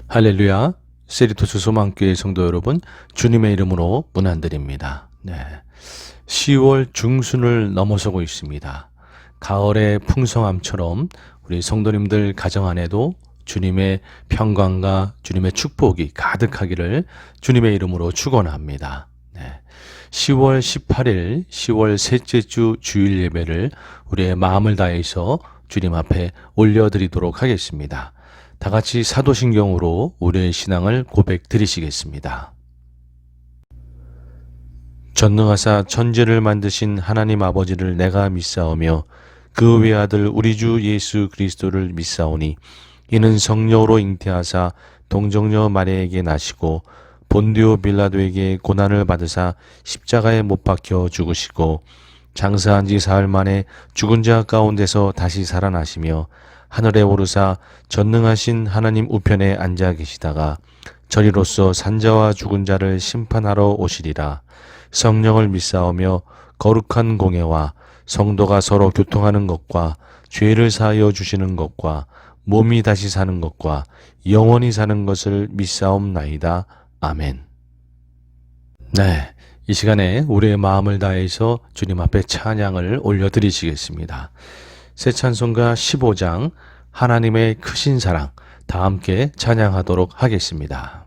할렐루야, 세리토스 소망교회 성도 여러분, 주님의 이름으로 문안드립니다. 10월 중순을 넘어서고 있습니다. 가을의 풍성함처럼 우리 성도님들 가정 안에도 주님의 평강과 주님의 축복이 가득하기를 주님의 이름으로 축원합니다. 10월 18일 10월 셋째 주 주일 예배를 우리의 마음을 다해서 주님 앞에 올려드리도록 하겠습니다. 다 같이 사도신경으로 우리의 신앙을 고백 드리시겠습니다. 전능하사 천지를 만드신 하나님 아버지를 내가 믿사오며 그 외아들 우리 주 예수 그리스도를 믿사오니 이는 성령으로 잉태하사 동정녀 마리아에게 나시고 본디오 빌라도에게 고난을 받으사 십자가에 못 박혀 죽으시고 장사한 지 사흘 만에 죽은 자 가운데서 다시 살아나시며 하늘에 오르사 전능하신 하나님 우편에 앉아 계시다가 저리로서 산자와 죽은 자를 심판하러 오시리라. 성령을 믿사오며 거룩한 공예와 성도가 서로 교통하는 것과 죄를 사하여 주시는 것과 몸이 다시 사는 것과 영원히 사는 것을 믿사옵나이다. 아멘. 이 시간에 우리의 마음을 다해서 주님 앞에 찬양을 올려드리시겠습니다. 새 찬송가 15장 하나님의 크신 사랑 다 함께 찬양하도록 하겠습니다.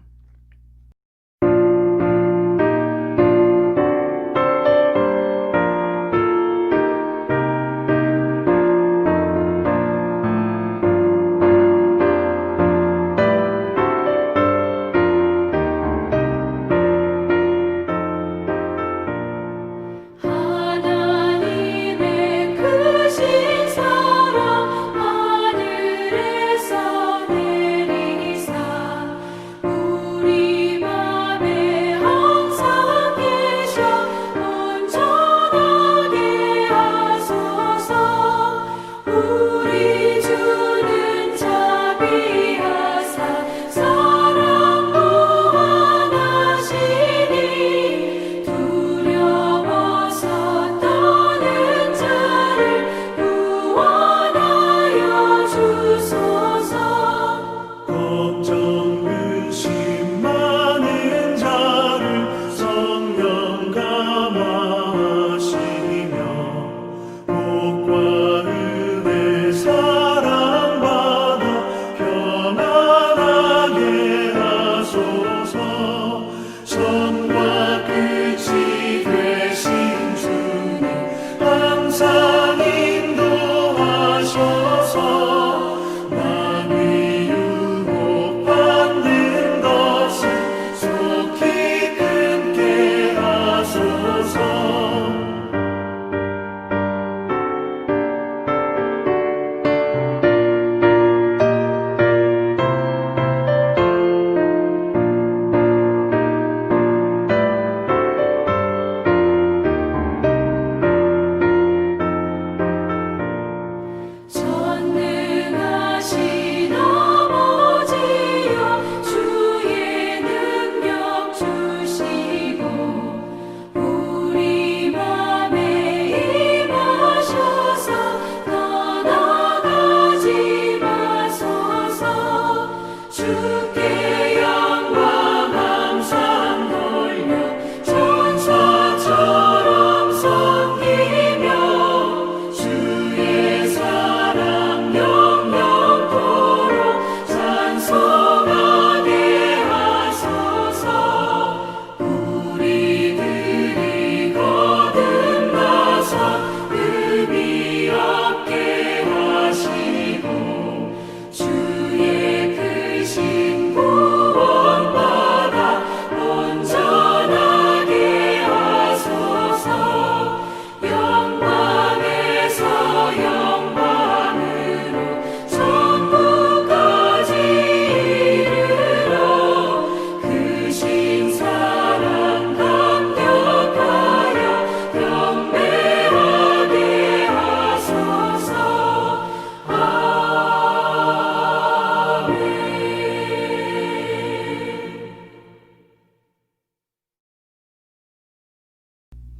주의 크신 분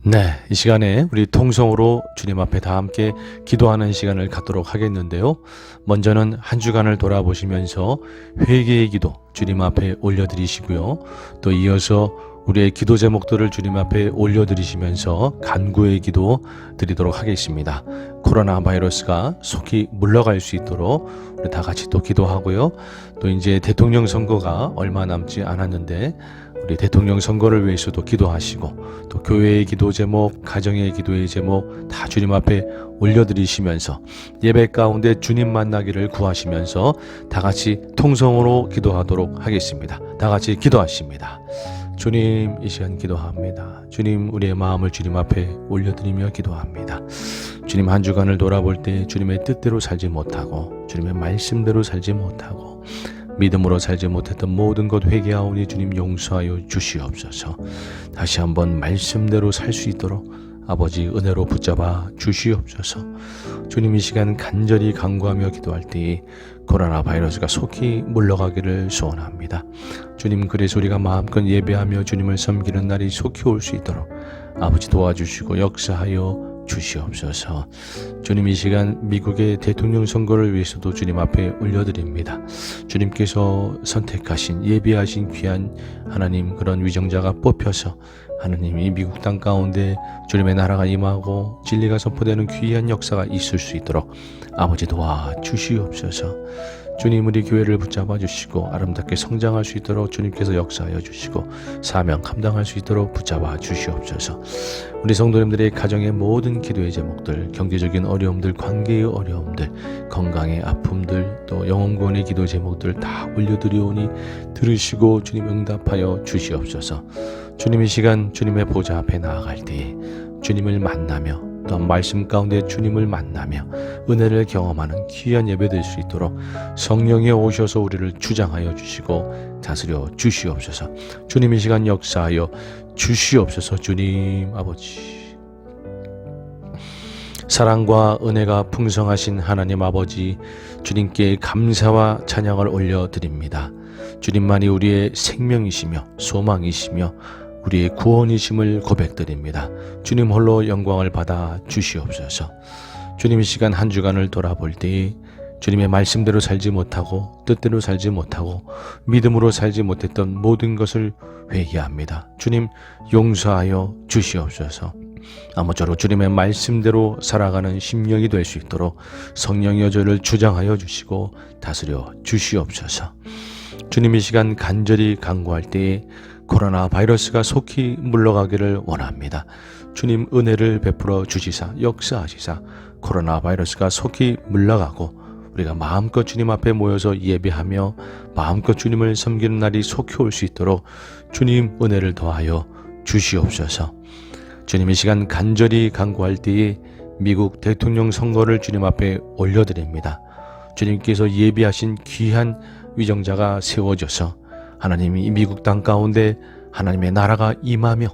네, 이 시간에 우리 통성으로 주님 앞에 다 함께 기도하는 시간을 갖도록 하겠는데요. 먼저는 한 주간을 돌아보시면서 회개의 기도 주님 앞에 올려드리시고요. 또 이어서 우리의 기도 제목들을 주님 앞에 올려드리시면서 간구의 기도 드리도록 하겠습니다. 코로나 바이러스가 속히 물러갈 수 있도록 우리 다 같이 또 기도하고요. 또 이제 대통령 선거가 얼마 남지 않았는데 우리 대통령 선거를 위해서도 기도하시고 또 교회의 기도 제목, 가정의 기도의 제목 다 주님 앞에 올려드리시면서 예배 가운데 주님 만나기를 구하시면서 다 같이 통성으로 기도하도록 하겠습니다. 다 같이 기도하십니다. 주님, 이 시간 기도합니다. 주님, 우리의 마음을 주님 앞에 올려드리며 기도합니다. 주님, 한 주간을 돌아볼 때 주님의 뜻대로 살지 못하고 주님의 말씀대로 살지 못하고 믿음으로 살지 못했던 모든 것 회개하오니 주님 용서하여 주시옵소서. 다시 한번 말씀대로 살 수 있도록 아버지 은혜로 붙잡아 주시옵소서. 주님, 이 시간 간절히 간구하며 기도할 때 코로나 바이러스가 속히 물러가기를 소원합니다. 주님, 그래서 우리가 마음껏 예배하며 주님을 섬기는 날이 속히 올 수 있도록 아버지 도와주시고 역사하여 주시옵소서. 주님, 이 시간 미국의 대통령 선거를 위해서도 주님 앞에 올려드립니다. 주님께서 선택하신 예비하신 귀한 하나님 그런 위정자가 뽑혀서 하나님 이 미국 땅 가운데 주님의 나라가 임하고 진리가 선포되는 귀한 역사가 있을 수 있도록 아버지 도와주시옵소서. 주님, 우리 교회를 붙잡아 주시고 아름답게 성장할 수 있도록 주님께서 역사하여 주시고 사명 감당할 수 있도록 붙잡아 주시옵소서. 우리 성도님들의 가정의 모든 기도의 제목들, 경제적인 어려움들, 관계의 어려움들, 건강의 아픔들, 또 영혼구원의 기도 제목들 다 올려드리오니 들으시고 주님 응답하여 주시옵소서. 주님, 이 시간 주님의 보좌 앞에 나아갈 때 주님을 만나며 또 말씀 가운데 주님을 만나며 은혜를 경험하는 귀한 예배 될 수 있도록 성령이 오셔서 우리를 주장하여 주시고 다스려 주시옵소서. 주님, 이 시간 역사하여 주시옵소서. 주님 아버지, 사랑과 은혜가 풍성하신 하나님 아버지, 주님께 감사와 찬양을 올려드립니다. 주님만이 우리의 생명이시며 소망이시며 우리의 구원이심을 고백드립니다. 주님 홀로 영광을 받아 주시옵소서. 주님, 이 시간 한 주간을 돌아볼 때 주님의 말씀대로 살지 못하고 뜻대로 살지 못하고 믿음으로 살지 못했던 모든 것을 회개합니다. 주님 용서하여 주시옵소서. 아무쪼록 주님의 말씀대로 살아가는 심령이 될 수 있도록 성령의 저를 주장하여 주시고 다스려 주시옵소서. 주님, 이 시간 간절히 간구할 때에 코로나 바이러스가 속히 물러가기를 원합니다. 주님 은혜를 베풀어 주시사 역사하시사 코로나 바이러스가 속히 물러가고 우리가 마음껏 주님 앞에 모여서 예배하며 마음껏 주님을 섬기는 날이 속히 올 수 있도록 주님 은혜를 더하여 주시옵소서. 주님, 이 시간 간절히 간구할 때에 미국 대통령 선거를 주님 앞에 올려드립니다. 주님께서 예비하신 귀한 위정자가 세워져서 하나님이 이 미국 땅 가운데 하나님의 나라가 임하며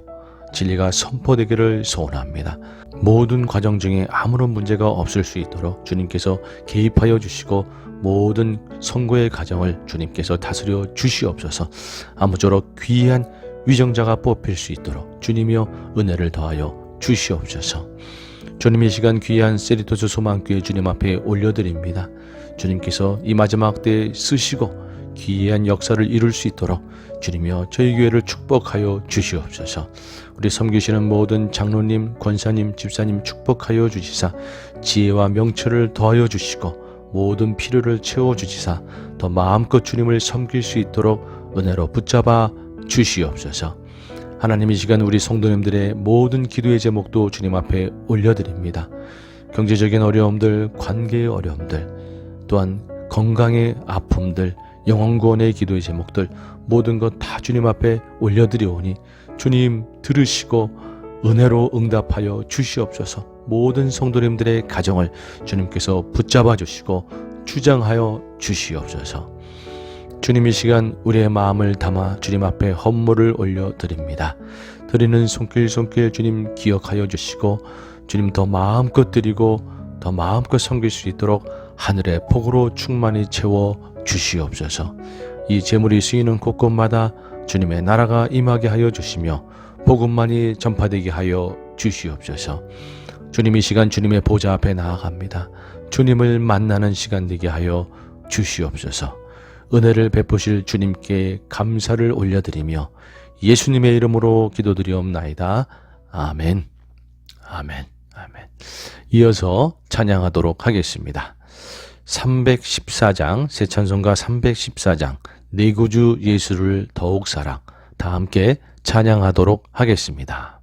진리가 선포되기를 소원합니다. 모든 과정 중에 아무런 문제가 없을 수 있도록 주님께서 개입하여 주시고 모든 선거의 과정을 주님께서 다스려 주시옵소서. 아무쪼록 귀한 위정자가 뽑힐 수 있도록 주님이여 은혜를 더하여 주시옵소서. 주님, 이 시간 귀한 세리토스 소망교회 주님 앞에 올려드립니다. 주님께서 이 마지막 때에 쓰시고 귀한 역사를 이룰 수 있도록 주님이여 저희 교회를 축복하여 주시옵소서. 우리 섬기시는 모든 장로님, 권사님, 집사님 축복하여 주시사 지혜와 명철을 더하여 주시고 모든 필요를 채워주시사 더 마음껏 주님을 섬길 수 있도록 은혜로 붙잡아 주시옵소서. 하나님, 이 시간 우리 성도님들의 모든 기도의 제목도 주님 앞에 올려드립니다. 경제적인 어려움들, 관계의 어려움들, 또한 건강의 아픔들, 영혼구원의 기도의 제목들 모든 것 다 주님 앞에 올려드리오니 주님 들으시고 은혜로 응답하여 주시옵소서. 모든 성도님들의 가정을 주님께서 붙잡아 주시고 주장하여 주시옵소서. 주님, 이 시간 우리의 마음을 담아 주님 앞에 헌물을 올려드립니다. 드리는 손길 주님 기억하여 주시고 주님 더 마음껏 드리고 더 마음껏 섬길 수 있도록 하늘의 복으로 충만히 채워 주시옵소서. 이 제물이 쓰이는 곳곳마다 주님의 나라가 임하게 하여 주시며 복음만이 전파되게 하여 주시옵소서. 주님, 이 시간 주님의 보좌 앞에 나아갑니다. 주님을 만나는 시간 되게 하여 주시옵소서. 은혜를 베푸실 주님께 감사를 올려드리며 예수님의 이름으로 기도드리옵나이다. 아멘. 아멘. 아멘. 이어서 찬양하도록 하겠습니다. 314장, 새 찬송가 314장, 내 구주 예수를 더욱 사랑, 다 함께 찬양하도록 하겠습니다.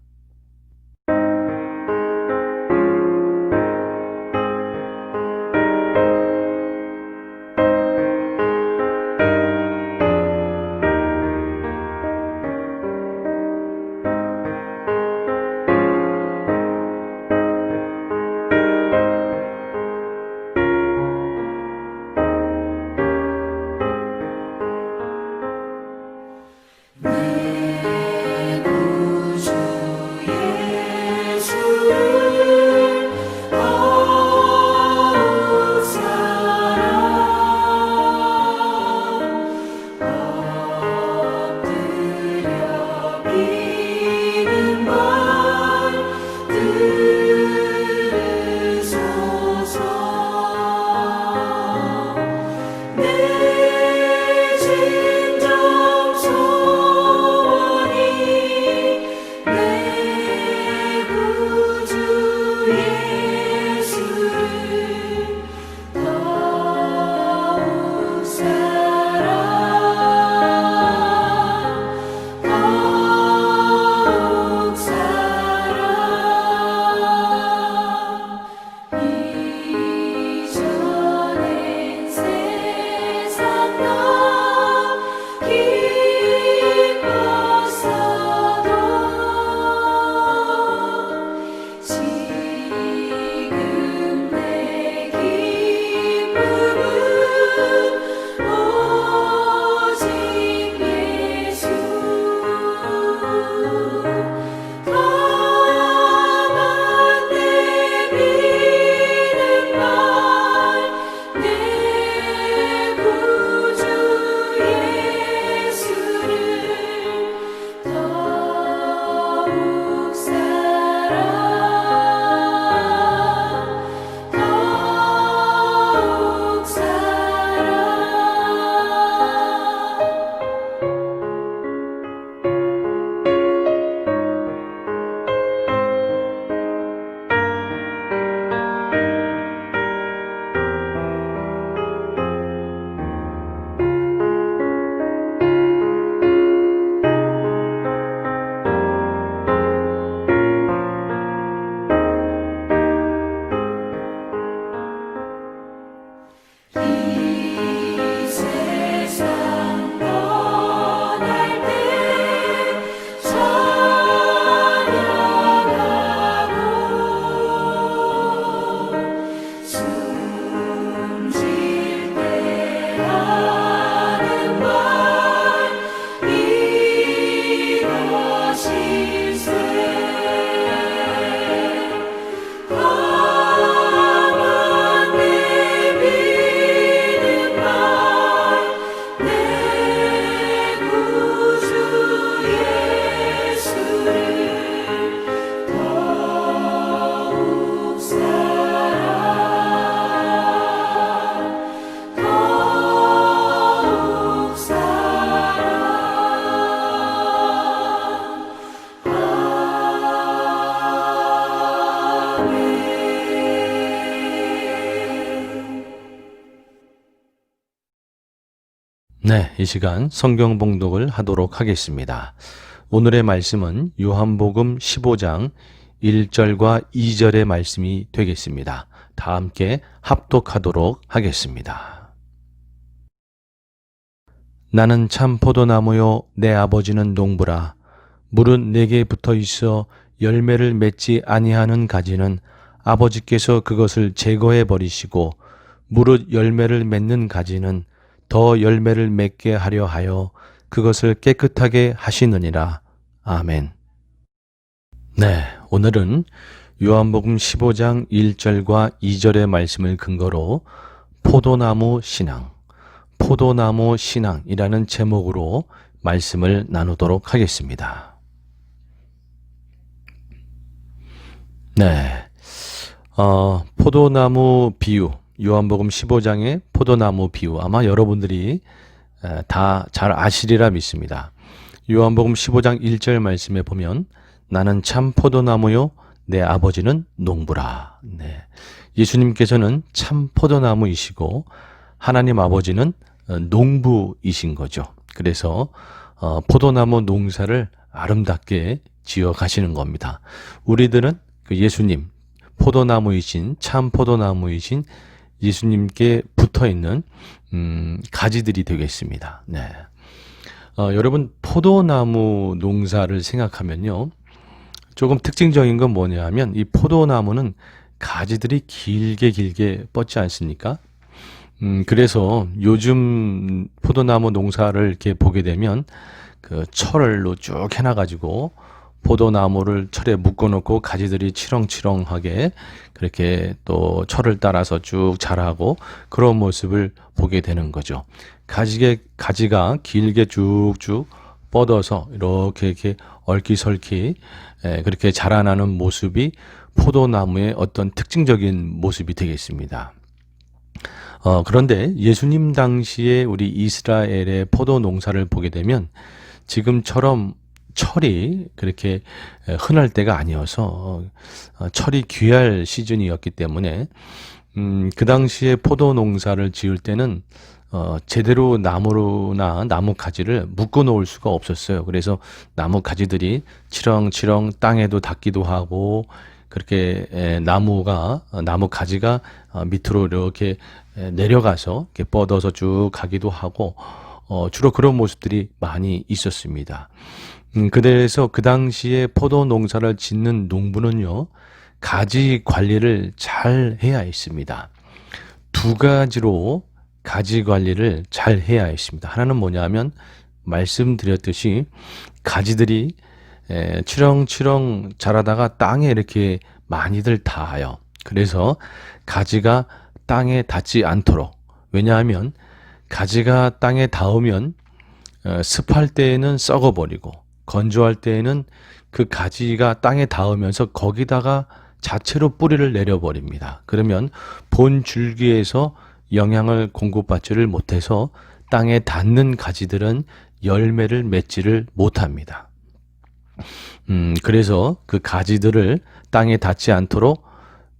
네, 이 시간 성경 봉독을 하도록 하겠습니다. 오늘의 말씀은 요한복음 15장 1절과 2절의 말씀이 되겠습니다. 다 함께 합독하도록 하겠습니다. 나는 참 포도나무요 내 아버지는 농부라. 물은 내게 붙어 있어 열매를 맺지 아니하는 가지는 아버지께서 그것을 제거해 버리시고 무릇 열매를 맺는 가지는 더 열매를 맺게 하려 하여 그것을 깨끗하게 하시느니라. 아멘. 네, 오늘은 요한복음 15장 1절과 2절의 말씀을 근거로 포도나무 신앙이라는 제목으로 말씀을 나누도록 하겠습니다. 네. 포도나무 비유, 요한복음 15장의 포도나무 비유, 아마 여러분들이 다 잘 아시리라 믿습니다. 요한복음 15장 1절 말씀에 보면 나는 참 포도나무요 내 아버지는 농부라. 네. 예수님께서는 참 포도나무이시고 하나님 아버지는 농부이신 거죠. 그래서 포도나무 농사를 아름답게 지어 가시는 겁니다. 우리들은 그 예수님, 포도나무이신 참 포도나무이신 예수님께 붙어있는 가지들이 되겠습니다. 네. 여러분 포도나무 농사를 생각하면요, 조금 특징적인 건 뭐냐면 이 포도나무는 가지들이 길게 뻗지 않습니까? 그래서 요즘 포도나무 농사를 이렇게 보게 되면 그 철로 쭉 해놔가지고 포도나무를 철에 묶어놓고 가지들이 치렁치렁하게 그렇게 또 철을 따라서 쭉 자라고 그런 모습을 보게 되는 거죠. 가지가 길게 쭉쭉 뻗어서 이렇게 얼기설기 그렇게 자라나는 모습이 포도나무의 어떤 특징적인 모습이 되겠습니다. 그런데 예수님 당시에 우리 이스라엘의 포도 농사를 보게 되면 지금처럼 철이 그렇게 흔할 때가 아니어서 철이 귀할 시즌이었기 때문에 그 당시에 포도 농사를 지을 때는 제대로 나무나 나무 가지를 묶어 놓을 수가 없었어요. 그래서 나무 가지들이 치렁치렁 땅에도 닿기도 하고 그렇게 나무 가지가 밑으로 이렇게 내려가서 이렇게 뻗어서 쭉 가기도 하고 주로 그런 모습들이 많이 있었습니다. 그래서 그 당시에 포도 농사를 짓는 농부는요, 가지 관리를 잘 해야 했습니다. 두 가지로 가지 관리를 잘 해야 했습니다. 하나는 뭐냐면 말씀드렸듯이 가지들이 치렁치렁 자라다가 땅에 이렇게 많이들 닿아요. 그래서 가지가 땅에 닿지 않도록, 왜냐하면 가지가 땅에 닿으면 습할 때에는 썩어버리고 건조할 때에는 그 가지가 땅에 닿으면서 거기다가 자체로 뿌리를 내려버립니다. 그러면 본 줄기에서 영양을 공급받지를 못해서 땅에 닿는 가지들은 열매를 맺지를 못합니다. 그래서 그 가지들을 땅에 닿지 않도록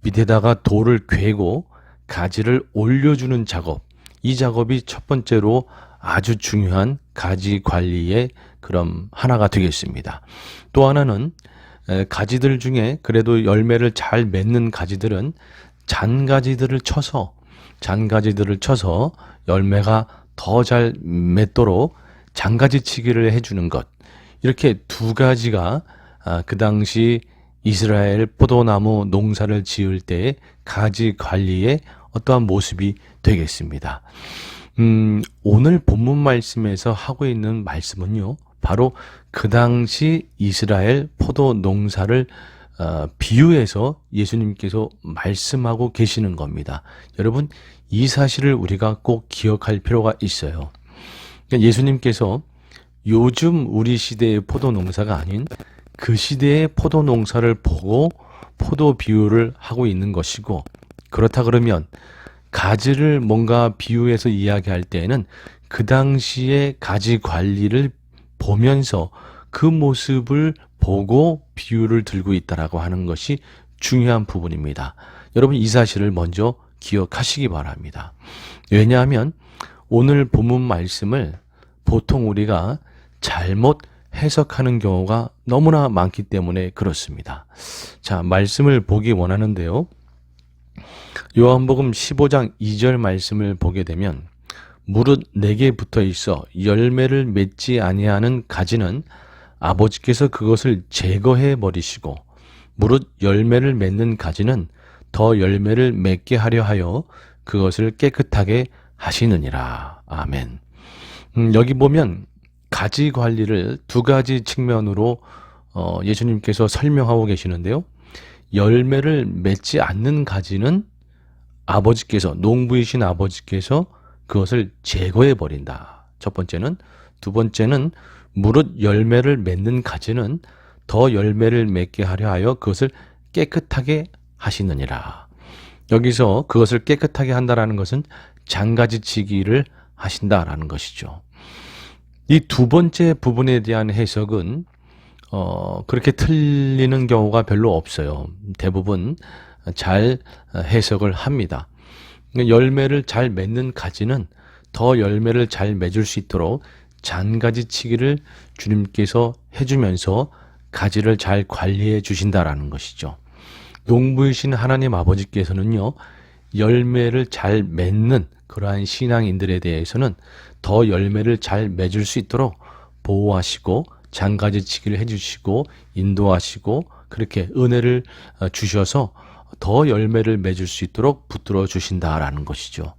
밑에다가 돌을 괴고 가지를 올려주는 작업, 이 작업이 첫 번째로 아주 중요한 가지 관리의 그럼 하나가 되겠습니다. 또 하나는 가지들 중에 그래도 열매를 잘 맺는 가지들은 잔가지들을 쳐서 열매가 더 잘 맺도록 잔가지치기를 해주는 것, 이렇게 두 가지가 그 당시 이스라엘 포도나무 농사를 지을 때의 가지 관리의 어떠한 모습이 되겠습니다. 오늘 본문 말씀에서 하고 있는 말씀은요, 바로 그 당시 이스라엘 포도 농사를 비유해서 예수님께서 말씀하고 계시는 겁니다. 여러분, 이 사실을 우리가 꼭 기억할 필요가 있어요. 예수님께서 요즘 우리 시대의 포도 농사가 아닌 그 시대의 포도 농사를 보고 포도 비유를 하고 있는 것이고, 그렇다 그러면 가지를 뭔가 비유해서 이야기할 때에는 그 당시의 가지 관리를 보면서 그 모습을 보고 비유를 들고 있다라고 하는 것이 중요한 부분입니다. 여러분, 이 사실을 먼저 기억하시기 바랍니다. 왜냐하면 오늘 본문 말씀을 보통 우리가 잘못 해석하는 경우가 너무나 많기 때문에 그렇습니다. 자, 말씀을 보기 원하는데요. 요한복음 15장 2절 말씀을 보게 되면 무릇 내게 붙어 있어 열매를 맺지 아니하는 가지는 아버지께서 그것을 제거해 버리시고 무릇 열매를 맺는 가지는 더 열매를 맺게 하려 하여 그것을 깨끗하게 하시느니라. 아멘. 여기 보면 가지 관리를 두 가지 측면으로 예수님께서 설명하고 계시는데요. 열매를 맺지 않는 가지는 아버지께서, 농부이신 아버지께서 그것을 제거해 버린다. 첫 번째는. 두 번째는 무릇 열매를 맺는 가지는 더 열매를 맺게 하려 하여 그것을 깨끗하게 하시느니라. 여기서 그것을 깨끗하게 한다라는 것은 장가지치기를 하신다라는 것이죠. 이 두 번째 부분에 대한 해석은 그렇게 틀리는 경우가 별로 없어요. 대부분 잘 해석을 합니다. 열매를 잘 맺는 가지는 더 열매를 잘 맺을 수 있도록 잔가지치기를 주님께서 해주면서 가지를 잘 관리해 주신다라는 것이죠. 농부이신 하나님 아버지께서는요, 열매를 잘 맺는 그러한 신앙인들에 대해서는 더 열매를 잘 맺을 수 있도록 보호하시고 장가지치기를 해주시고 인도하시고 그렇게 은혜를 주셔서 더 열매를 맺을 수 있도록 붙들어 주신다라는 것이죠.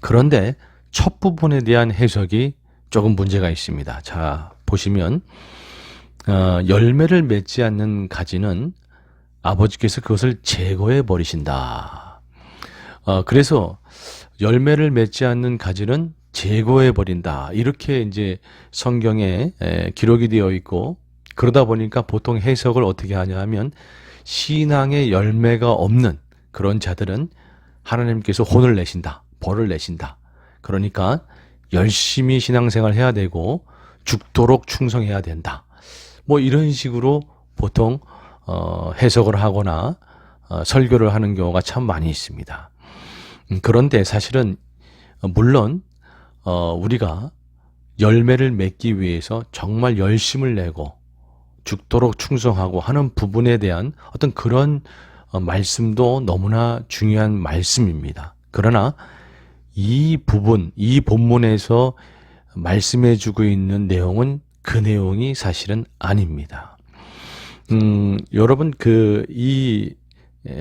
그런데 첫 부분에 대한 해석이 조금 문제가 있습니다. 자, 보시면 열매를 맺지 않는 가지는 아버지께서 그것을 제거해 버리신다. 그래서 열매를 맺지 않는 가지는 제거해 버린다. 이렇게 이제 성경에 기록이 되어 있고, 그러다 보니까 보통 해석을 어떻게 하냐 하면 신앙의 열매가 없는 그런 자들은 하나님께서 혼을 내신다. 벌을 내신다. 그러니까 열심히 신앙생활 해야 되고 죽도록 충성해야 된다. 뭐 이런 식으로 보통 해석을 하거나 설교를 하는 경우가 참 많이 있습니다. 그런데 사실은 물론 우리가 열매를 맺기 위해서 정말 열심을 내고 죽도록 충성하고 하는 부분에 대한 어떤 그런 말씀도 너무나 중요한 말씀입니다. 그러나 이 부분, 이 본문에서 말씀해 주고 있는 내용은 그 내용이 사실은 아닙니다. 여러분 이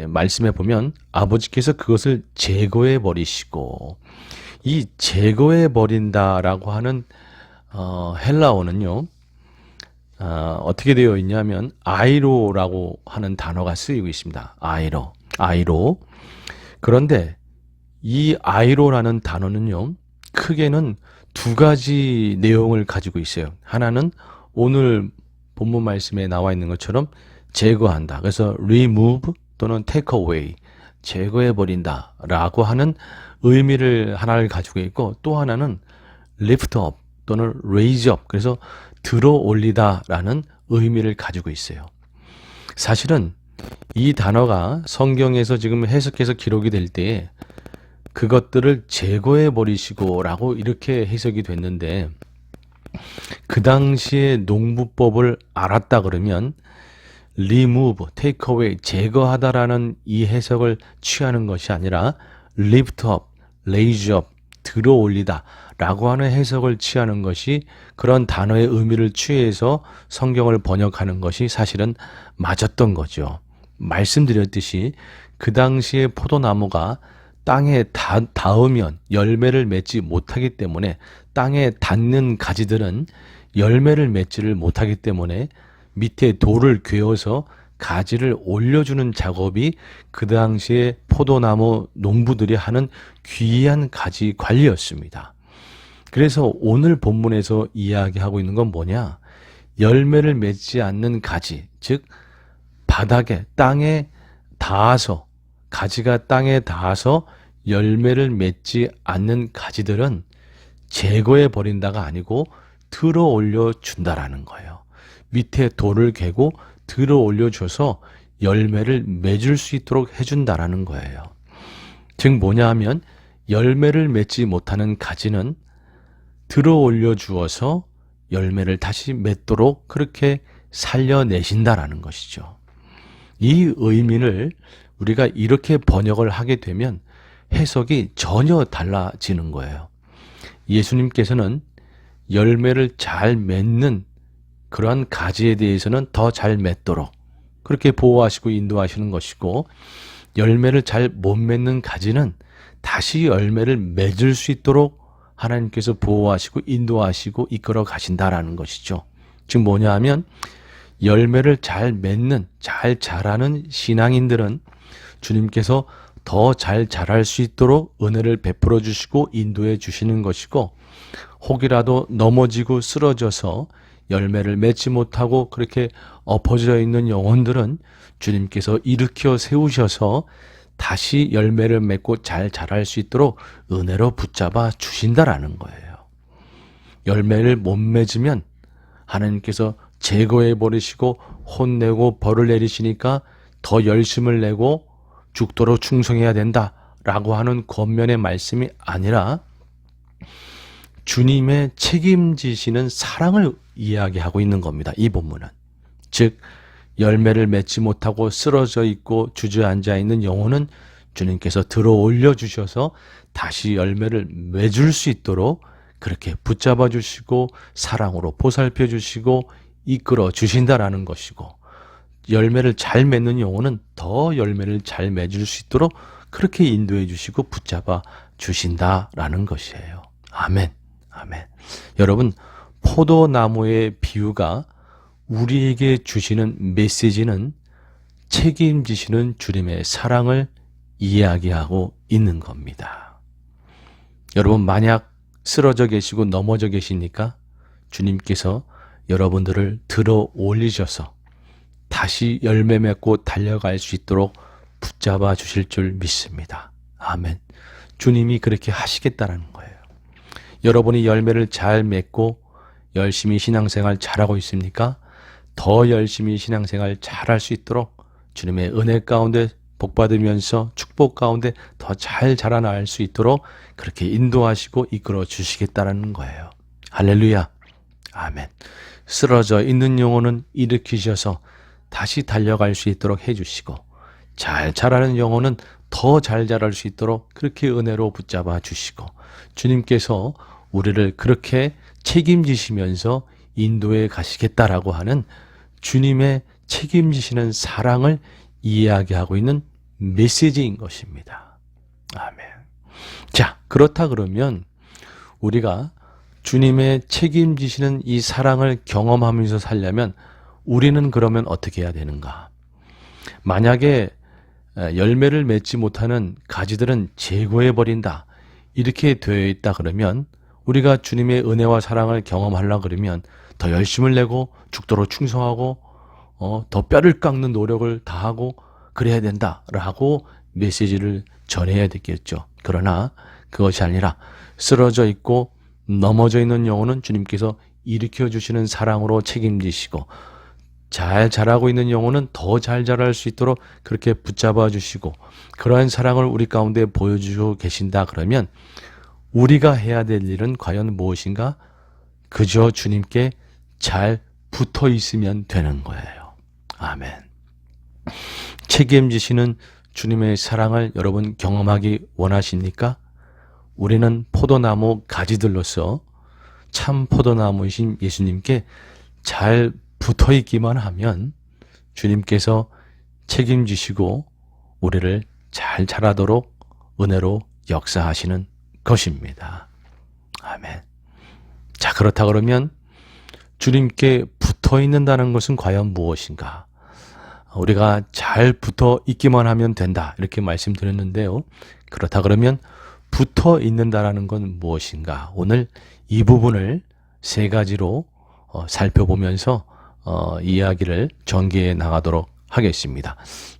말씀에 보면 아버지께서 그것을 제거해 버리시고, 이 제거해 버린다라고 하는 헬라어는요, 어떻게 되어 있냐면 아이로라고 하는 단어가 쓰이고 있습니다. 아이로. 그런데 이 아이로라는 단어는요, 크게는 두 가지 내용을 가지고 있어요. 하나는 오늘 본문 말씀에 나와 있는 것처럼 제거한다. 그래서 remove 또는 take away, 제거해 버린다 라고 하는 의미를 하나를 가지고 있고, 또 하나는 lift up 또는 raise up, 그래서 들어 올리다 라는 의미를 가지고 있어요. 사실은 이 단어가 성경에서 지금 해석해서 기록이 될 때에 그것들을 제거해 버리시고 라고 이렇게 해석이 됐는데, 그 당시에 농부법을 알았다 그러면 remove, take away, 제거하다라는 이 해석을 취하는 것이 아니라 lift up, raise up, 들어 올리다 라고 하는 해석을 취하는 것이, 그런 단어의 의미를 취해서 성경을 번역하는 것이 사실은 맞았던 거죠. 말씀드렸듯이 그 당시에 포도나무가 땅에 닿으면 열매를 맺지 못하기 때문에, 땅에 닿는 가지들은 열매를 맺지를 못하기 때문에 밑에 돌을 괴어서 가지를 올려주는 작업이 그 당시에 포도나무 농부들이 하는 귀한 가지 관리였습니다. 그래서 오늘 본문에서 이야기하고 있는 건 뭐냐? 열매를 맺지 않는 가지, 즉 바닥에, 땅에 닿아서, 가지가 땅에 닿아서 열매를 맺지 않는 가지들은 제거해 버린다가 아니고 들어 올려 준다라는 거예요. 밑에 돌을 개고 들어 올려줘서 열매를 맺을 수 있도록 해준다라는 거예요. 즉 뭐냐 하면 열매를 맺지 못하는 가지는 들어 올려 주어서 열매를 다시 맺도록 그렇게 살려내신다라는 것이죠. 이 의미를 우리가 이렇게 번역을 하게 되면 해석이 전혀 달라지는 거예요. 예수님께서는 열매를 잘 맺는 그러한 가지에 대해서는 더 잘 맺도록 그렇게 보호하시고 인도하시는 것이고, 열매를 잘 못 맺는 가지는 다시 열매를 맺을 수 있도록 하나님께서 보호하시고 인도하시고 이끌어 가신다라는 것이죠. 즉 뭐냐 하면 열매를 잘 맺는, 잘 자라는 신앙인들은 주님께서 더 잘 자랄 수 있도록 은혜를 베풀어 주시고 인도해 주시는 것이고, 혹이라도 넘어지고 쓰러져서 열매를 맺지 못하고 그렇게 엎어져 있는 영혼들은 주님께서 일으켜 세우셔서 다시 열매를 맺고 잘 자랄 수 있도록 은혜로 붙잡아 주신다라는 거예요. 열매를 못 맺으면 하나님께서 제거해 버리시고 혼내고 벌을 내리시니까 더 열심을 내고 죽도록 충성해야 된다라고 하는 권면의 말씀이 아니라 주님의 책임지시는 사랑을 이야기하고 있는 겁니다. 이 본문은. 즉 열매를 맺지 못하고 쓰러져 있고 주저앉아 있는 영혼은 주님께서 들어 올려주셔서 다시 열매를 맺을 수 있도록 그렇게 붙잡아 주시고 사랑으로 보살펴 주시고 이끌어 주신다라는 것이고, 열매를 잘 맺는 영혼은 더 열매를 잘 맺을 수 있도록 그렇게 인도해 주시고 붙잡아 주신다라는 것이에요. 아멘. 아멘. 여러분, 포도나무의 비유가 우리에게 주시는 메시지는 책임지시는 주님의 사랑을 이야기하고 있는 겁니다. 여러분, 만약 쓰러져 계시고 넘어져 계시니까 주님께서 여러분들을 들어 올리셔서 다시 열매 맺고 달려갈 수 있도록 붙잡아 주실 줄 믿습니다. 아멘. 주님이 그렇게 하시겠다라는 거예요. 여러분이 열매를 잘 맺고 열심히 신앙생활 잘하고 있습니까? 더 열심히 신앙생활 잘할 수 있도록 주님의 은혜 가운데 복받으면서 축복 가운데 더 잘 자라날 수 있도록 그렇게 인도하시고 이끌어 주시겠다라는 거예요. 할렐루야. 아멘. 쓰러져 있는 영혼은 일으키셔서 다시 달려갈 수 있도록 해주시고, 잘 자라는 영혼은 더 잘 자랄 수 있도록 그렇게 은혜로 붙잡아 주시고, 주님께서 우리를 그렇게 책임지시면서 인도해 가시겠다라고 하는 주님의 책임지시는 사랑을 이야기하고 있는 메시지인 것입니다. 아멘. 자, 그렇다 그러면 우리가 주님의 책임지시는 이 사랑을 경험하면서 살려면 우리는 그러면 어떻게 해야 되는가? 만약에 열매를 맺지 못하는 가지들은 제거해 버린다, 이렇게 되어 있다 그러면 우리가 주님의 은혜와 사랑을 경험하려고 그러면 더 열심을 내고 죽도록 충성하고 더 뼈를 깎는 노력을 다하고 그래야 된다라고 메시지를 전해야 되겠죠. 그러나 그것이 아니라 쓰러져 있고 넘어져 있는 영혼은 주님께서 일으켜 주시는 사랑으로 책임지시고, 잘 자라고 있는 영혼은 더 잘 자랄 수 있도록 그렇게 붙잡아 주시고, 그러한 사랑을 우리 가운데 보여주고 계신다 그러면 우리가 해야 될 일은 과연 무엇인가? 그저 주님께 잘 붙어 있으면 되는 거예요. 아멘. 책임지시는 주님의 사랑을 여러분 경험하기 원하십니까? 우리는 포도나무 가지들로서 참 포도나무이신 예수님께 잘 붙어 있기만 하면 주님께서 책임지시고 우리를 잘 자라도록 은혜로 역사하시는 것입니다. 아멘. 자, 그렇다 그러면 주님께 붙어 있는다는 것은 과연 무엇인가? 우리가 잘 붙어 있기만 하면 된다, 이렇게 말씀드렸는데요. 그렇다 그러면 붙어 있는다라는 건 무엇인가? 오늘 이 부분을 세 가지로 살펴보면서 이야기를 전개해 나가도록 하겠습니다.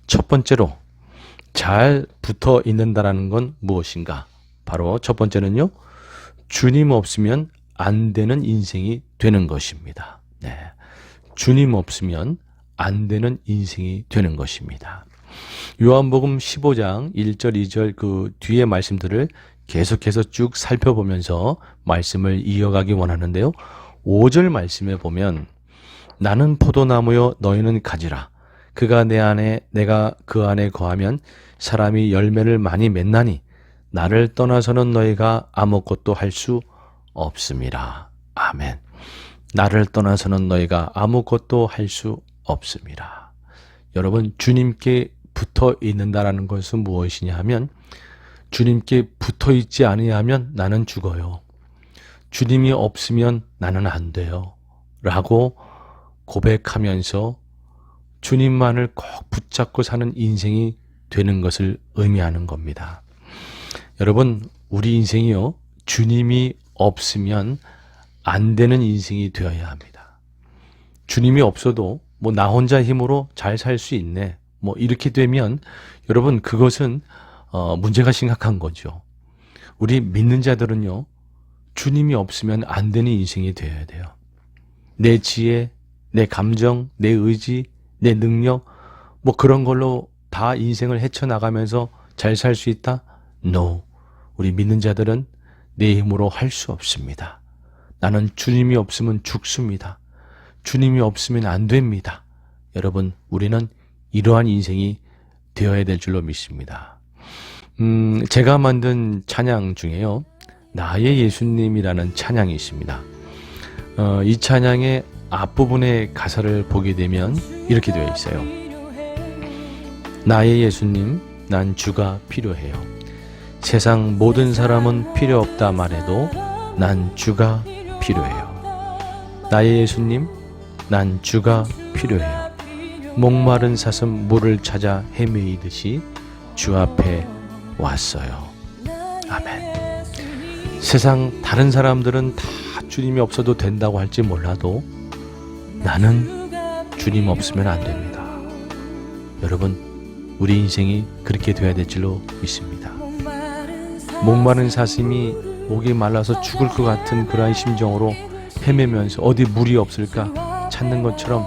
첫 번째로 잘 붙어 있는다라는 건 무엇인가? 바로 첫 번째는요, 주님 없으면 안 되는 인생이 되는 것입니다. 네. 주님 없으면 안 되는 인생이 되는 것입니다. 요한복음 15장 1절 2절 그 뒤에 말씀들을 계속해서 쭉 살펴보면서 말씀을 이어가기 원하는데요. 5절 말씀에 보면 나는 포도나무여 너희는 가지라. 그가 내 안에 내가 그 안에 거하면 사람이 열매를 많이 맺나니 나를 떠나서는 너희가 아무것도 할 수 없음이라. 아멘. 나를 떠나서는 너희가 아무것도 할 수 없음이라. 여러분, 주님께 붙어 있는다라는 것은 무엇이냐 하면 주님께 붙어 있지 아니하면 나는 죽어요. 주님이 없으면 나는 안 돼요. 라고 고백하면서 주님만을 꼭 붙잡고 사는 인생이 되는 것을 의미하는 겁니다. 여러분, 우리 인생이요, 주님이 없으면 안 되는 인생이 되어야 합니다. 주님이 없어도 뭐 나 혼자 힘으로 잘 살 수 있네. 뭐 이렇게 되면 여러분 그것은 문제가 심각한 거죠. 우리 믿는 자들은요, 주님이 없으면 안 되는 인생이 되어야 돼요. 내 지혜, 내 감정, 내 의지, 내 능력, 뭐 그런 걸로 다 인생을 헤쳐나가면서 잘 살 수 있다? No. 우리 믿는 자들은 내 힘으로 할 수 없습니다. 나는 주님이 없으면 죽습니다. 주님이 없으면 안 됩니다. 여러분, 우리는 이러한 인생이 되어야 될 줄로 믿습니다. 제가 만든 찬양 중에요, 나의 예수님이라는 찬양이 있습니다. 이 찬양의 앞부분의 가사를 보게 되면 이렇게 되어 있어요. 나의 예수님, 난 주가 필요해요. 세상 모든 사람은 필요 없다 말해도 난 주가 필요해요. 나의 예수님, 난 주가 필요해요. 목마른 사슴 물을 찾아 헤매이듯이 주 앞에 왔어요. 아멘. 세상 다른 사람들은 다 주님이 없어도 된다고 할지 몰라도 나는 주님 없으면 안 됩니다. 여러분, 우리 인생이 그렇게 되어야 될 줄로 믿습니다. 목마른 사슴이 목이 말라서 죽을 것 같은 그러한 심정으로 헤매면서 어디 물이 없을까 찾는 것처럼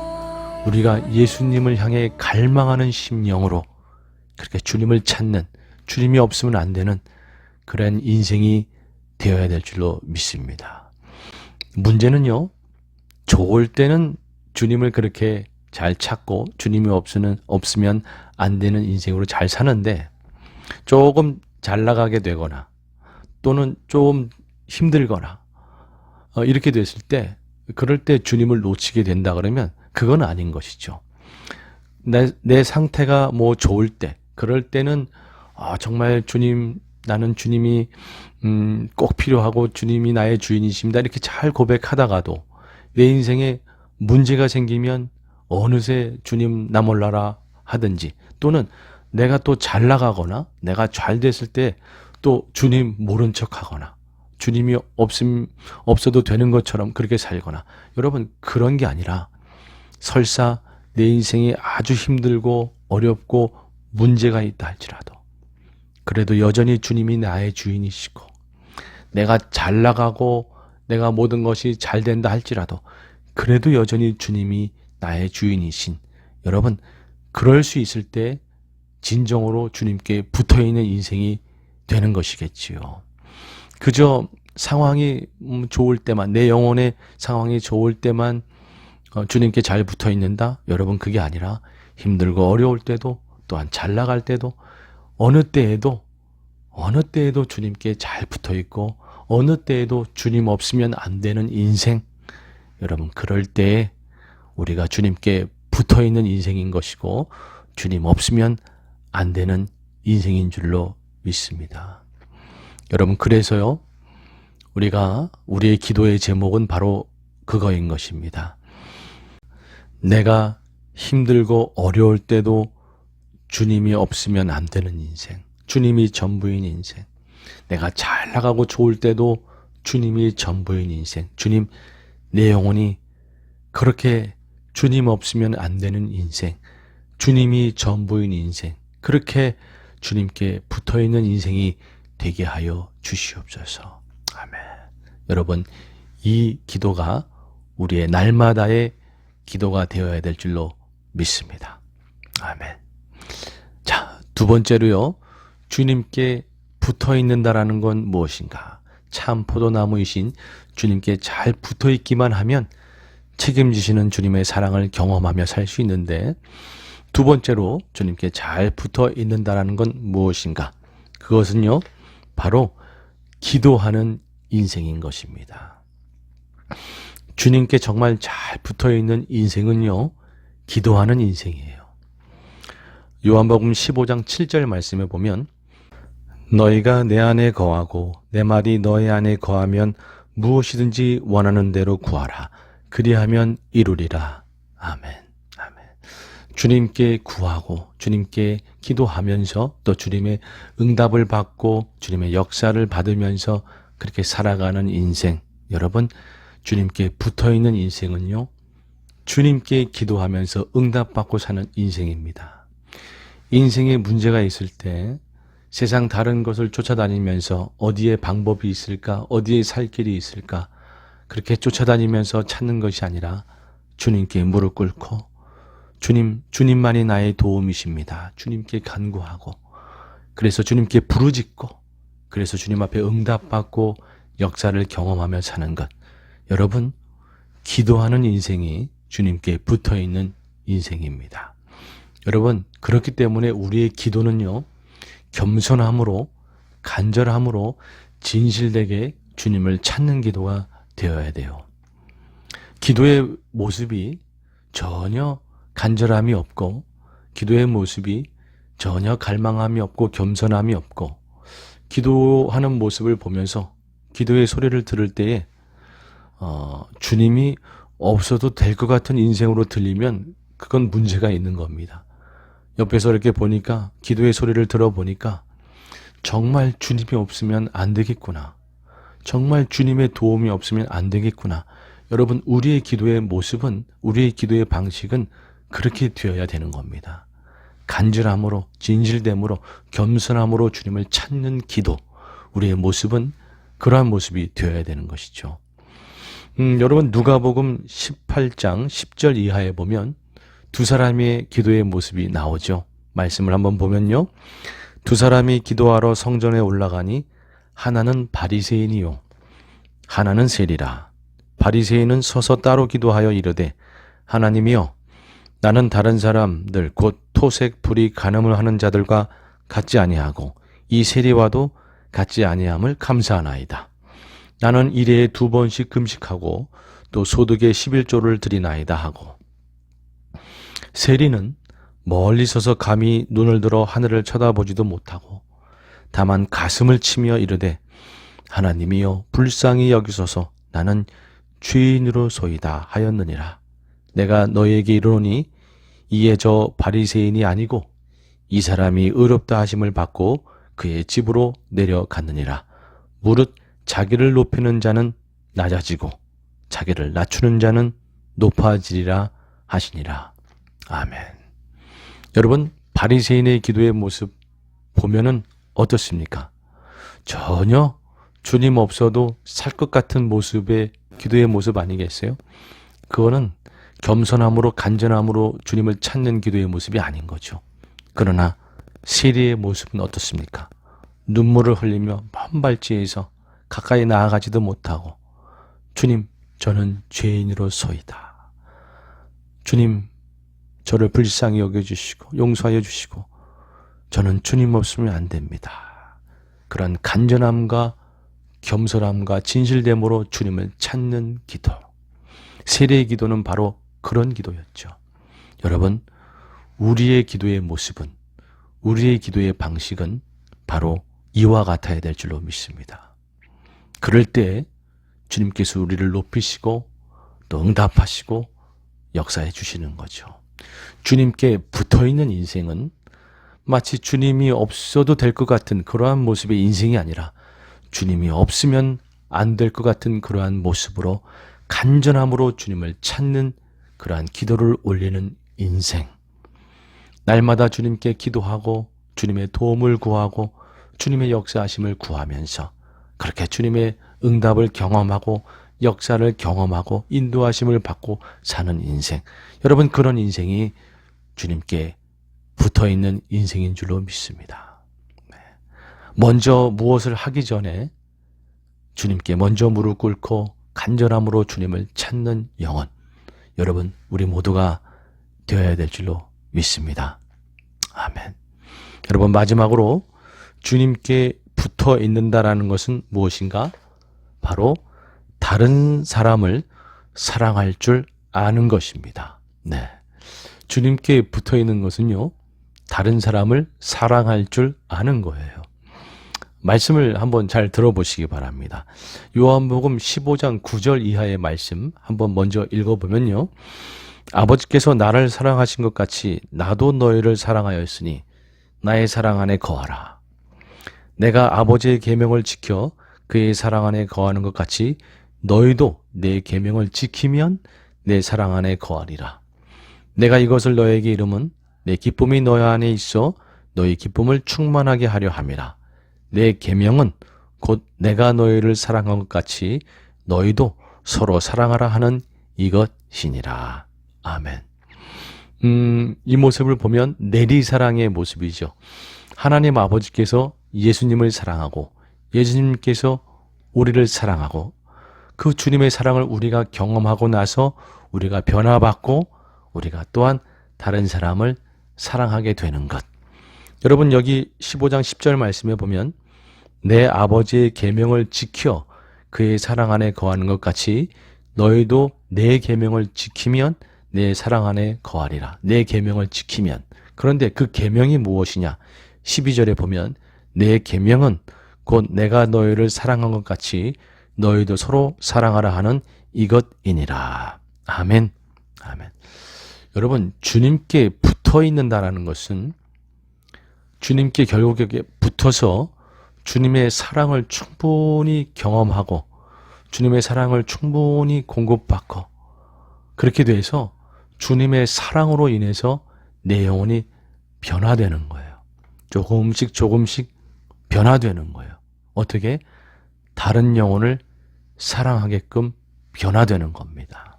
우리가 예수님을 향해 갈망하는 심령으로 그렇게 주님을 찾는, 주님이 없으면 안 되는 그런 인생이 되어야 될 줄로 믿습니다. 문제는요, 좋을 때는 주님을 그렇게 잘 찾고 주님이 없으면 안 되는 인생으로 잘 사는데, 조금 잘 나가게 되거나 또는 좀 힘들거나 이렇게 됐을 때, 그럴 때 주님을 놓치게 된다 그러면 그건 아닌 것이죠. 내 상태가 뭐 좋을 때, 그럴 때는 정말 주님, 나는 주님이 꼭 필요하고 주님이 나의 주인이십니다, 이렇게 잘 고백하다가도 내 인생에 문제가 생기면 어느새 주님 나 몰라라 하든지, 또는 내가 또 잘 나가거나 내가 잘 됐을 때 또 주님 모른 척하거나 주님이 없어도 되는 것처럼 그렇게 살거나, 여러분 그런 게 아니라 설사 내 인생이 아주 힘들고 어렵고 문제가 있다 할지라도 그래도 여전히 주님이 나의 주인이시고, 내가 잘 나가고 내가 모든 것이 잘 된다 할지라도 그래도 여전히 주님이 나의 주인이신, 여러분 그럴 수 있을 때 진정으로 주님께 붙어있는 인생이 되는 것이겠지요. 그저 상황이 좋을 때만, 내 영혼의 상황이 좋을 때만 주님께 잘 붙어있는다? 여러분 그게 아니라 힘들고 어려울 때도, 또한 잘 나갈 때도, 어느 때에도 주님께 잘 붙어있고 어느 때에도 주님 없으면 안 되는 인생, 여러분 그럴 때에 우리가 주님께 붙어있는 인생인 것이고 주님 없으면 안 되는 인생인 줄로 믿습니다. 여러분 그래서요, 우리의 기도의 제목은 바로 그거인 것입니다. 내가 힘들고 어려울 때도 주님이 없으면 안 되는 인생, 주님이 전부인 인생. 내가 잘 나가고 좋을 때도 주님이 전부인 인생. 주님, 내 영혼이 그렇게 주님 없으면 안 되는 인생, 주님이 전부인 인생, 그렇게 주님께 붙어있는 인생이 되게 하여 주시옵소서. 아멘. 여러분, 이 기도가 우리의 날마다의 기도가 되어야 될 줄로 믿습니다. 아멘. 자, 두 번째로요, 주님께 붙어있는다라는 건 무엇인가? 참 포도나무이신 주님께 잘 붙어있기만 하면 책임지시는 주님의 사랑을 경험하며 살 수 있는데, 두 번째로 주님께 잘 붙어있는다라는 건 무엇인가? 그것은요, 바로 기도하는 인생인 것입니다. 주님께 정말 잘 붙어있는 인생은요, 기도하는 인생이에요. 요한복음 15장 7절 말씀에 보면, 너희가 내 안에 거하고 내 말이 너희 안에 거하면 무엇이든지 원하는 대로 구하라. 그리하면 이루리라. 아멘. 아멘. 주님께 구하고 주님께 기도하면서 또 주님의 응답을 받고 주님의 역사를 받으면서 그렇게 살아가는 인생, 여러분 주님께 붙어있는 인생은요, 주님께 기도하면서 응답받고 사는 인생입니다. 인생에 문제가 있을 때 세상 다른 것을 쫓아다니면서 어디에 방법이 있을까, 어디에 살 길이 있을까, 그렇게 쫓아다니면서 찾는 것이 아니라 주님께 무릎 꿇고 주님만이 나의 도움이십니다. 주님께 간구하고, 그래서 주님께 부르짖고, 그래서 주님 앞에 응답받고 역사를 경험하며 사는 것. 여러분, 기도하는 인생이 주님께 붙어있는 인생입니다. 여러분, 그렇기 때문에 우리의 기도는요, 겸손함으로, 간절함으로 진실되게 주님을 찾는 기도가 되어야 돼요. 기도의 모습이 전혀 간절함이 없고, 기도의 모습이 전혀 갈망함이 없고 겸손함이 없고, 기도하는 모습을 보면서 기도의 소리를 들을 때에 주님이 없어도 될 것 같은 인생으로 들리면 그건 문제가 있는 겁니다. 옆에서 이렇게 보니까, 기도의 소리를 들어보니까 정말 주님이 없으면 안 되겠구나, 정말 주님의 도움이 없으면 안 되겠구나. 여러분, 우리의 기도의 모습은, 우리의 기도의 방식은 그렇게 되어야 되는 겁니다. 간절함으로, 진실됨으로, 겸손함으로 주님을 찾는 기도, 우리의 모습은 그러한 모습이 되어야 되는 것이죠. 여러분, 누가복음 18장 10절 이하에 보면 두 사람의 기도의 모습이 나오죠. 말씀을 한번 보면요, 두 사람이 기도하러 성전에 올라가니 하나는 바리새인이요 하나는 세리라. 바리새인은 서서 따로 기도하여 이르되, 하나님이여, 나는 다른 사람들 곧 토색 불이 간음을 하는 자들과 같지 아니하고 이 세리와도 같지 아니함을 감사하나이다. 나는 일해에 2번씩 금식하고 또 소득의 11조를 드리나이다 하고, 세리는 멀리 서서 감히 눈을 들어 하늘을 쳐다보지도 못하고 다만 가슴을 치며 이르되, 하나님이여, 불쌍히 여기소서, 나는 죄인으로소이다 하였느니라. 내가 너희에게 이르노니 이에 저 바리새인이 아니고 이 사람이 의롭다 하심을 받고 그의 집으로 내려갔느니라. 무릇 자기를 높이는 자는 낮아지고 자기를 낮추는 자는 높아지리라 하시니라. 아멘. 여러분, 바리새인의 기도의 모습 보면은 어떻습니까? 전혀 주님 없어도 살 것 같은 모습의 기도의 모습 아니겠어요? 그거는 겸손함으로, 간절함으로 주님을 찾는 기도의 모습이 아닌 거죠. 그러나 세리의 모습은 어떻습니까? 눈물을 흘리며 먼 발치에서 가까이 나아가지도 못하고, 주님, 저는 죄인으로소이다. 주님, 저를 불쌍히 여겨주시고 용서하여 주시고 저는 주님 없으면 안 됩니다. 그런 간절함과 겸손함과 진실됨으로 주님을 찾는 기도. 세례의 기도는 바로 그런 기도였죠. 여러분, 우리의 기도의 모습은, 우리의 기도의 방식은 바로 이와 같아야 될 줄로 믿습니다. 그럴 때 주님께서 우리를 높이시고 또 응답하시고 역사해 주시는 거죠. 주님께 붙어있는 인생은 마치 주님이 없어도 될 것 같은 그러한 모습의 인생이 아니라, 주님이 없으면 안 될 것 같은 그러한 모습으로 간절함으로 주님을 찾는 그러한 기도를 올리는 인생. 날마다 주님께 기도하고 주님의 도움을 구하고 주님의 역사하심을 구하면서 그렇게 주님의 응답을 경험하고 역사를 경험하고 인도하심을 받고 사는 인생. 여러분, 그런 인생이 주님께 붙어있는 인생인 줄로 믿습니다. 먼저 무엇을 하기 전에 주님께 먼저 무릎 꿇고 간절함으로 주님을 찾는 영혼, 여러분, 우리 모두가 되어야 될 줄로 믿습니다. 아멘. 여러분, 마지막으로 주님께 붙어 있는다라는 것은 무엇인가? 바로 다른 사람을 사랑할 줄 아는 것입니다. 네. 주님께 붙어 있는 것은요, 다른 사람을 사랑할 줄 아는 거예요. 말씀을 한번 잘 들어보시기 바랍니다. 요한복음 15장 9절 이하의 말씀 한번 먼저 읽어보면요, 아버지께서 나를 사랑하신 것 같이 나도 너희를 사랑하였으니 나의 사랑 안에 거하라. 내가 아버지의 계명을 지켜 그의 사랑 안에 거하는 것 같이 너희도 내 계명을 지키면 내 사랑 안에 거하리라. 내가 이것을 너에게 이름은 내 기쁨이 너희 안에 있어 너희 기쁨을 충만하게 하려 함이라. 내 계명은 곧 내가 너희를 사랑한 것 같이 너희도 서로 사랑하라 하는 이것이니라. 아멘. 이 모습을 보면 내리사랑의 모습이죠. 하나님 아버지께서 예수님을 사랑하고 예수님께서 우리를 사랑하고 그 주님의 사랑을 우리가 경험하고 나서 우리가 변화받고 우리가 또한 다른 사람을 사랑하게 되는 것. 여러분 여기 15장 10절 말씀에 보면 내 아버지의 계명을 지켜 그의 사랑 안에 거하는 것 같이 너희도 내 계명을 지키면 내 사랑 안에 거하리라. 내 계명을 지키면. 그런데 그 계명이 무엇이냐? 12절에 보면 내 계명은 곧 내가 너희를 사랑한 것 같이 너희도 서로 사랑하라 하는 이것이니라. 아멘. 아멘. 여러분 주님께 붙어 있는다라는 것은 주님께 결국에 붙어서 주님의 사랑을 충분히 경험하고 주님의 사랑을 충분히 공급받고 그렇게 돼서 주님의 사랑으로 인해서 내 영혼이 변화되는 거예요. 조금씩 변화되는 거예요. 어떻게? 다른 영혼을 사랑하게끔 변화되는 겁니다.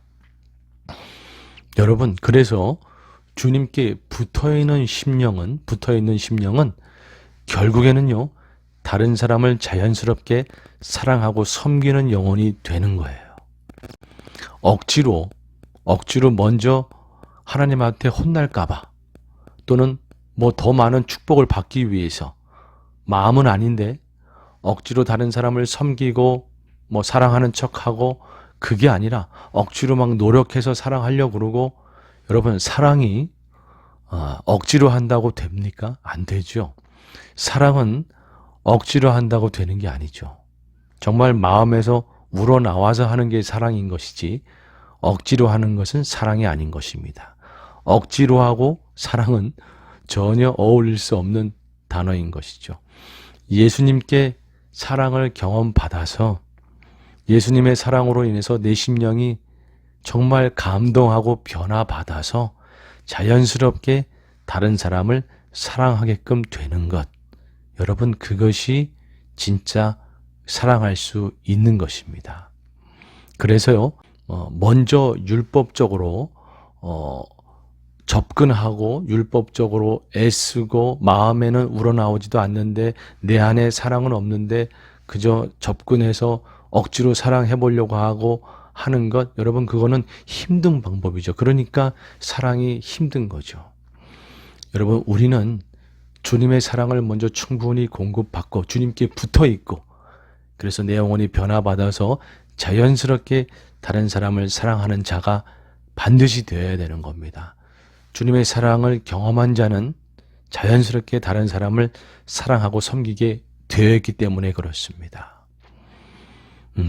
여러분, 그래서 주님께 붙어있는 심령은 결국에는요, 다른 사람을 자연스럽게 사랑하고 섬기는 영혼이 되는 거예요. 억지로 먼저 하나님한테 혼날까봐 또는 뭐 더 많은 축복을 받기 위해서 마음은 아닌데 억지로 다른 사람을 섬기고 뭐 사랑하는 척하고 그게 아니라 억지로 막 노력해서 사랑하려고 그러고 여러분 사랑이 억지로 한다고 됩니까? 안 되죠. 사랑은 억지로 한다고 되는 게 아니죠. 정말 마음에서 우러나와서 하는 게 사랑인 것이지 억지로 하는 것은 사랑이 아닌 것입니다. 억지로 하고 사랑은 전혀 어울릴 수 없는 단어인 것이죠. 예수님께 사랑을 경험받아서 예수님의 사랑으로 인해서 내 심령이 정말 감동하고 변화받아서 자연스럽게 다른 사람을 사랑하게끔 되는 것. 여러분 그것이 진짜 사랑할 수 있는 것입니다. 그래서요. 먼저 율법적으로 접근하고 율법적으로 애쓰고 마음에는 우러나오지도 않는데 내 안에 사랑은 없는데 그저 접근해서 억지로 사랑해 보려고 하고 하는 것 여러분 그거는 힘든 방법이죠. 그러니까 사랑이 힘든 거죠. 여러분 우리는 주님의 사랑을 먼저 충분히 공급받고 주님께 붙어 있고 그래서 내 영혼이 변화받아서 자연스럽게 다른 사람을 사랑하는 자가 반드시 되어야 되는 겁니다. 주님의 사랑을 경험한 자는 자연스럽게 다른 사람을 사랑하고 섬기게 되어 있기 때문에 그렇습니다.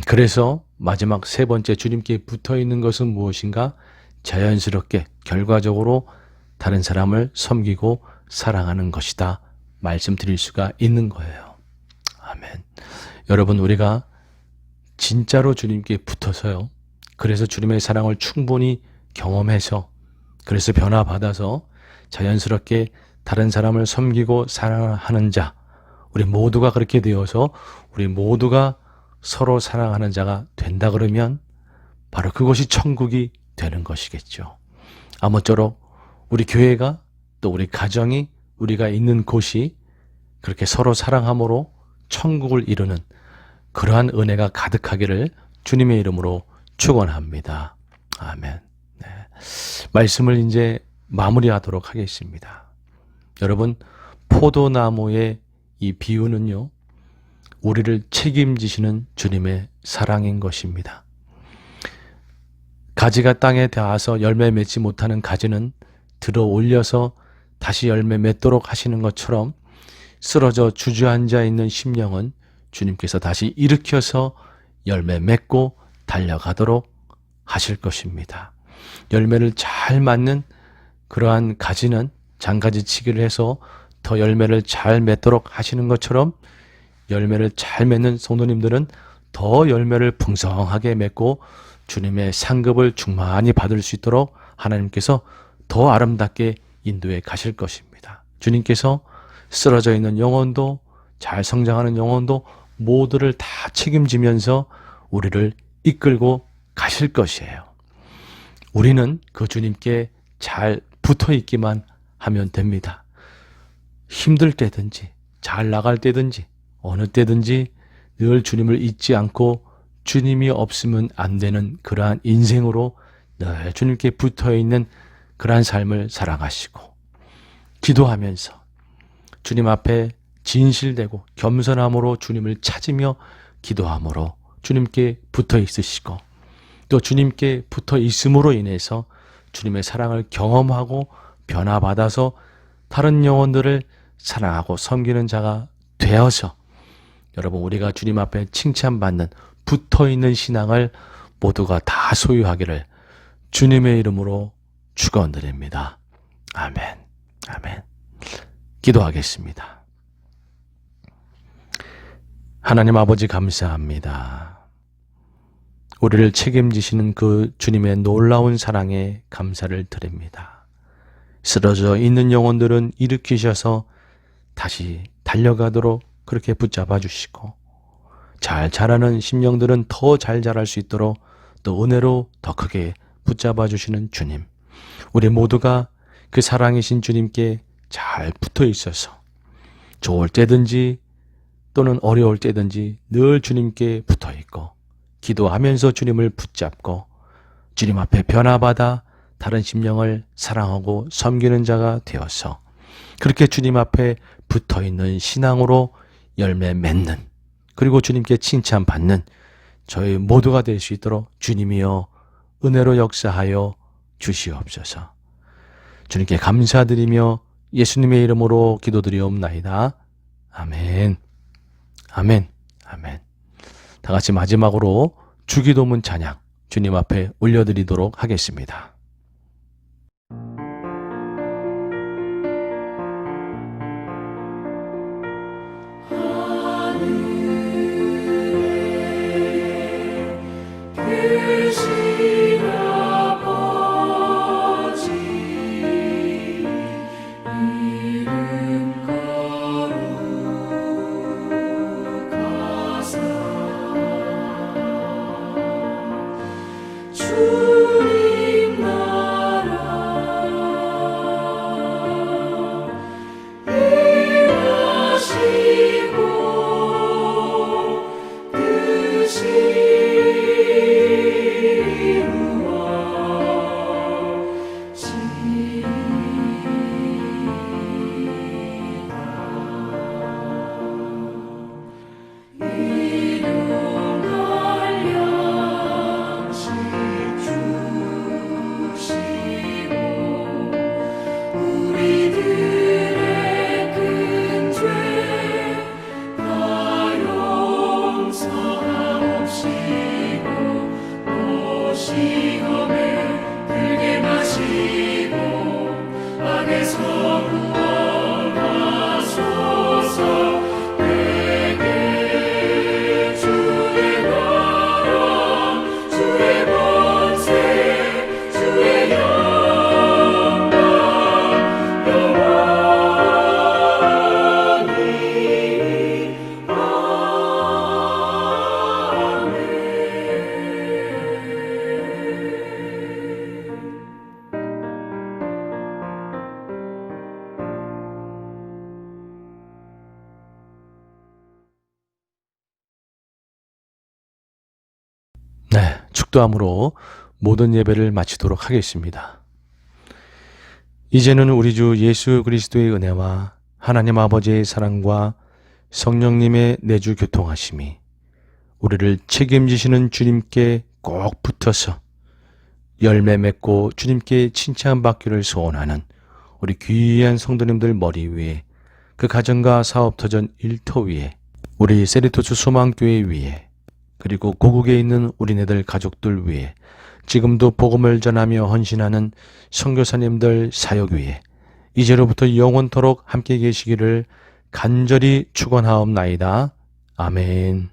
그래서 마지막 세 번째 주님께 붙어 있는 것은 무엇인가? 자연스럽게 결과적으로 다른 사람을 섬기고 사랑하는 것이다. 말씀드릴 수가 있는 거예요. 아멘. 여러분 우리가 진짜로 주님께 붙어서요. 그래서 주님의 사랑을 충분히 경험해서 그래서 변화받아서 자연스럽게 다른 사람을 섬기고 사랑하는 자 우리 모두가 그렇게 되어서 우리 모두가 서로 사랑하는 자가 된다 그러면 바로 그것이 천국이 되는 것이겠죠. 아무쪼록 우리 교회가 또 우리 가정이 우리가 있는 곳이 그렇게 서로 사랑함으로 천국을 이루는 그러한 은혜가 가득하기를 주님의 이름으로 축원합니다. 아멘. 네. 말씀을 이제 마무리하도록 하겠습니다. 여러분 포도나무의 이 비유는요. 우리를 책임지시는 주님의 사랑인 것입니다. 가지가 땅에 닿아서 열매 맺지 못하는 가지는 들어 올려서 다시 열매 맺도록 하시는 것처럼 쓰러져 주저앉아 있는 심령은 주님께서 다시 일으켜서 열매 맺고 달려가도록 하실 것입니다. 열매를 잘 맺는 그러한 가지는 장가지치기를 해서 더 열매를 잘 맺도록 하시는 것처럼 열매를 잘 맺는 성도님들은 더 열매를 풍성하게 맺고 주님의 상급을 충만히 받을 수 있도록 하나님께서 더 아름답게 인도해 가실 것입니다. 주님께서 쓰러져 있는 영혼도, 잘 성장하는 영혼도 모두를 다 책임지면서 우리를 이끌고 가실 것이에요. 우리는 그 주님께 잘 붙어 있기만 하면 됩니다. 힘들 때든지 잘 나갈 때든지 어느 때든지 늘 주님을 잊지 않고 주님이 없으면 안 되는 그러한 인생으로 늘 주님께 붙어 있는 그러한 삶을 살아가시고, 기도하면서 주님 앞에 진실되고 겸손함으로 주님을 찾으며 기도함으로 주님께 붙어 있으시고, 또 주님께 붙어 있음으로 인해서 주님의 사랑을 경험하고 변화받아서 다른 영혼들을 사랑하고 섬기는 자가 되어서, 여러분, 우리가 주님 앞에 칭찬받는 붙어있는 신앙을 모두가 다 소유하기를 주님의 이름으로 축원드립니다. 아멘. 아멘. 기도하겠습니다. 하나님 아버지, 감사합니다. 우리를 책임지시는 그 주님의 놀라운 사랑에 감사를 드립니다. 쓰러져 있는 영혼들은 일으키셔서 다시 달려가도록 그렇게 붙잡아 주시고, 잘 자라는 심령들은 더 잘 자랄 수 있도록 또 은혜로 더 크게 붙잡아 주시는 주님, 우리 모두가 그 사랑이신 주님께 잘 붙어 있어서 좋을 때든지 또는 어려울 때든지 늘 주님께 붙어 있고, 기도하면서 주님을 붙잡고 주님 앞에 변화받아 다른 심령을 사랑하고 섬기는 자가 되어서 그렇게 주님 앞에 붙어 있는 신앙으로 열매 맺는, 그리고 주님께 칭찬받는 저희 모두가 될 수 있도록 주님이여 은혜로 역사하여 주시옵소서. 주님께 감사드리며 예수님의 이름으로 기도드리옵나이다. 아멘. 아멘. 아멘. 다 같이 마지막으로 주기도문 찬양 주님 앞에 올려드리도록 하겠습니다. 네, 축도함으로 모든 예배를 마치도록 하겠습니다. 이제는 우리 주 예수 그리스도의 은혜와 하나님 아버지의 사랑과 성령님의 내주 교통하심이 우리를 책임지시는 주님께 꼭 붙어서 열매 맺고 주님께 칭찬받기를 소원하는 우리 귀한 성도님들 머리 위에, 그 가정과 사업터전 일터 위에, 우리 세리토스 소망교회 위에, 그리고 고국에 있는 우리네들 가족들 위에, 지금도 복음을 전하며 헌신하는 선교사님들 사역 위에 이제로부터 영원토록 함께 계시기를 간절히 축원하옵나이다. 아멘.